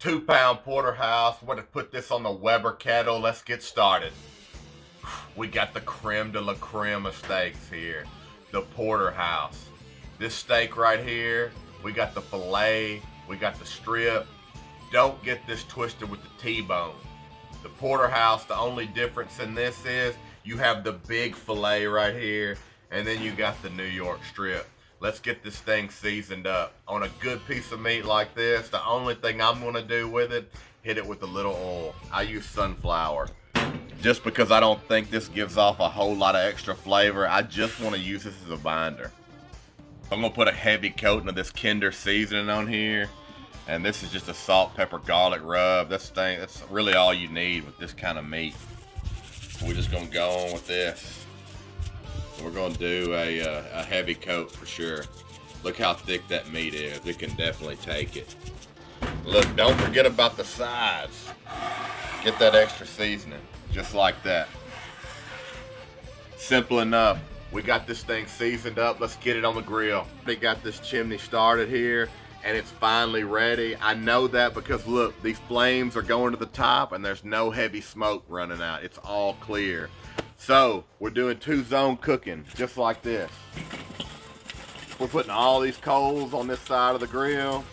2-pound porterhouse. We're gonna put this on the Weber kettle. Let's get started. We got the creme de la creme of steaks here. The porterhouse. This steak right here, we got the filet, we got the strip. Don't get this twisted with the T-bone. The porterhouse, the only difference in this is you have the big filet right here, and then you got the New York strip. Let's get this thing seasoned up. On a good piece of meat like this, the only thing I'm gonna do with it, hit it with a little oil. I use sunflower. Just because I don't think this gives off a whole lot of extra flavor, I just wanna use this as a binder. I'm gonna put a heavy coating of this Kinder seasoning on here. And this is just a salt, pepper, garlic rub. That's really all you need with this kind of meat. So we're just gonna go on with this. We're gonna do a heavy coat for sure. Look how thick that meat is. It can definitely take it. Look, don't forget about the sides. Get that extra seasoning, just like that. Simple enough. We got this thing seasoned up. Let's get it on the grill. They got this chimney started here, and it's finally ready. I know that because look, these flames are going to the top and there's no heavy smoke running out. It's all clear. So we're doing 2-zone cooking, just like this. We're putting all these coals on this side of the grill.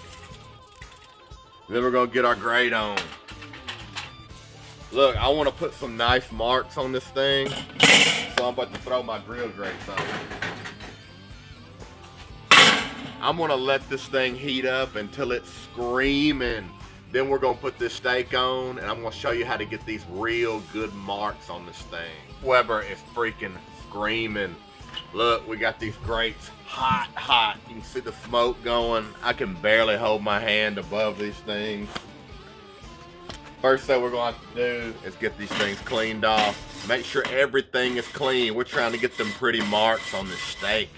Then we're gonna get our grate on. Look, I wanna put some nice marks on this thing. So I'm about to throw my grill grates on. I'm gonna let this thing heat up until it's screaming. Then we're gonna put this steak on, and I'm gonna show you how to get these real good marks on this thing. Weber is freaking screaming. Look, we got these grates hot, hot. You can see the smoke going. I can barely hold my hand above these things. First thing we're gonna have to do is get these things cleaned off. Make sure everything is clean. We're trying to get them pretty marks on this steak.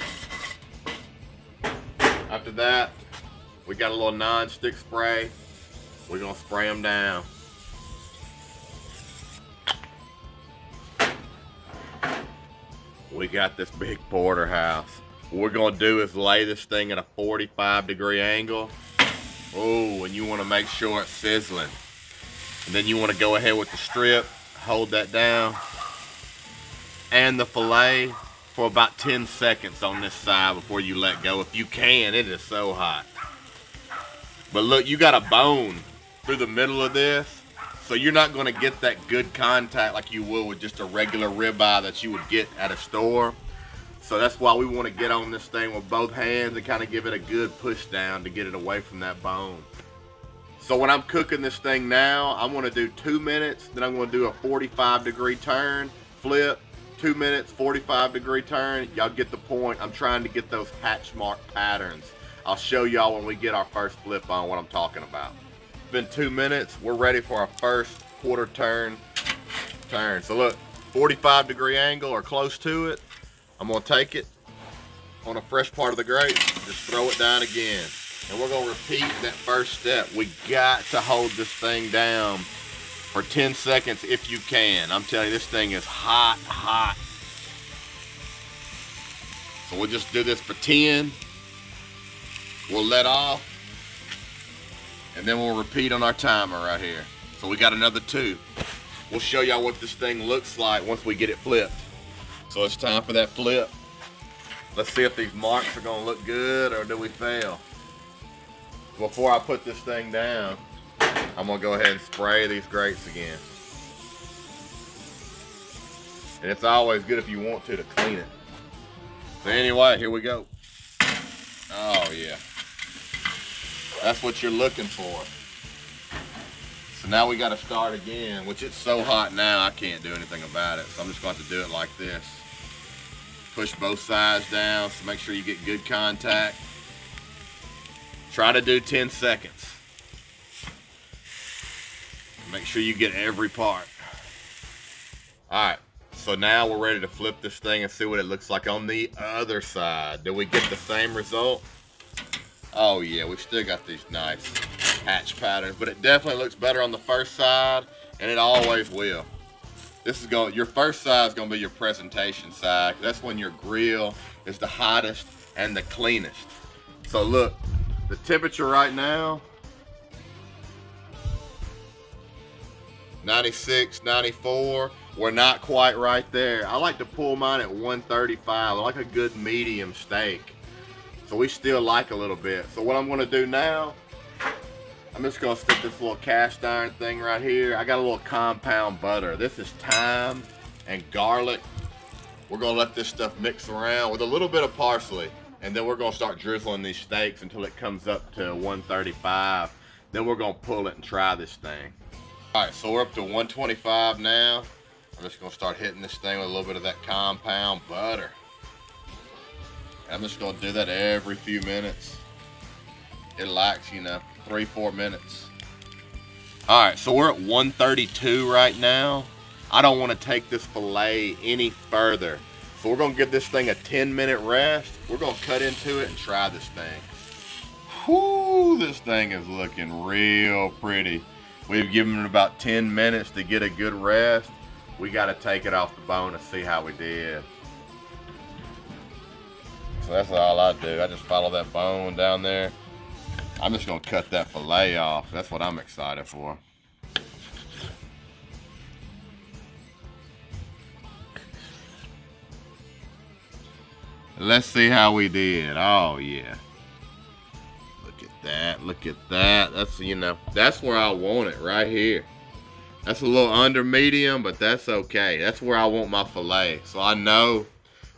After that, we got a little non-stick spray. We're gonna spray them down. We got this big porterhouse. What we're gonna do is lay this thing at a 45-degree angle. Oh, and you wanna make sure it's sizzling. And then you wanna go ahead with the strip, hold that down, and the filet for about 10 seconds on this side before you let go. If you can, it is so hot. But look, you got a bone through the middle of this, so you're not gonna get that good contact like you would with just a regular ribeye that you would get at a store. So that's why we wanna get on this thing with both hands and kind of give it a good push down to get it away from that bone. So when I'm cooking this thing now, I'm gonna do 2 minutes, then I'm gonna do a 45-degree turn, flip, 2 minutes, 45-degree turn. Y'all get the point. I'm trying to get those hatch mark patterns. I'll show y'all when we get our first flip on what I'm talking about. It's been 2 minutes. We're ready for our first quarter turn. So look, 45-degree angle or close to it. I'm gonna take it on a fresh part of the grate, just throw it down again. And we're gonna repeat that first step. We got to hold this thing down for 10 seconds if you can. I'm telling you, this thing is hot, hot. So we'll just do this for 10. We'll let off. And then we'll repeat on our timer right here. So we got another 2. We'll show y'all what this thing looks like once we get it flipped. So it's time for that flip. Let's see if these marks are gonna look good or do we fail. Before I put this thing down, I'm gonna go ahead and spray these grates again. And it's always good if you want to clean it. So anyway, here we go. Oh yeah. That's what you're looking for. So now we gotta start again, which it's so hot now I can't do anything about it. So I'm just going to do it like this. Push both sides down, so make sure you get good contact. Try to do 10 seconds. Make sure you get every part. All right, so now we're ready to flip this thing and see what it looks like on the other side. Did we get the same result? Oh yeah, we still got these nice hatch patterns, but it definitely looks better on the first side, and it always will. Your first side is gonna be your presentation side. That's when your grill is the hottest and the cleanest. So look, the temperature right now 96, 94. We're not quite right there. I like to pull mine at 135. I like a good medium steak. So we still like a little bit. So what I'm gonna do now, I'm just gonna stick this little cast iron thing right here. I got a little compound butter. This is thyme and garlic. We're gonna let this stuff mix around with a little bit of parsley. And then we're gonna start drizzling these steaks until it comes up to 135. Then we're gonna pull it and try this thing. All right, so we're up to 125 now. I'm just gonna start hitting this thing with a little bit of that compound butter. I'm just gonna do that every few minutes. It likes, 3-4 minutes. All right, so we're at 132 right now. I don't wanna take this filet any further. So we're gonna give this thing a 10-minute rest. We're gonna cut into it and try this thing. Whoo, this thing is looking real pretty. We've given it about 10 minutes to get a good rest. We gotta take it off the bone and see how we did. So that's all I do. I just follow that bone down there. I'm just gonna cut that filet off. That's what I'm excited for. Let's see how we did. Oh yeah. Look at that. Look at that. That's, that's where I want it, right here. That's a little under medium, but that's okay. That's where I want my filet. So I know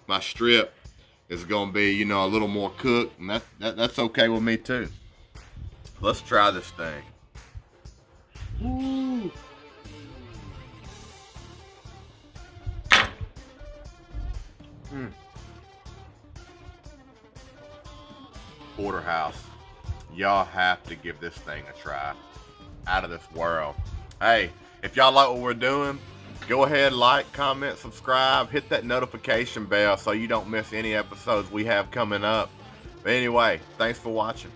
my strip is gonna be, a little more cooked, and that's okay with me too. Let's try this thing. Woo. Porterhouse, y'all have to give this thing a try. Out of this world. Hey, if y'all like what we're doing, go ahead, like, comment, subscribe, hit that notification bell so you don't miss any episodes we have coming up. But anyway, thanks for watching.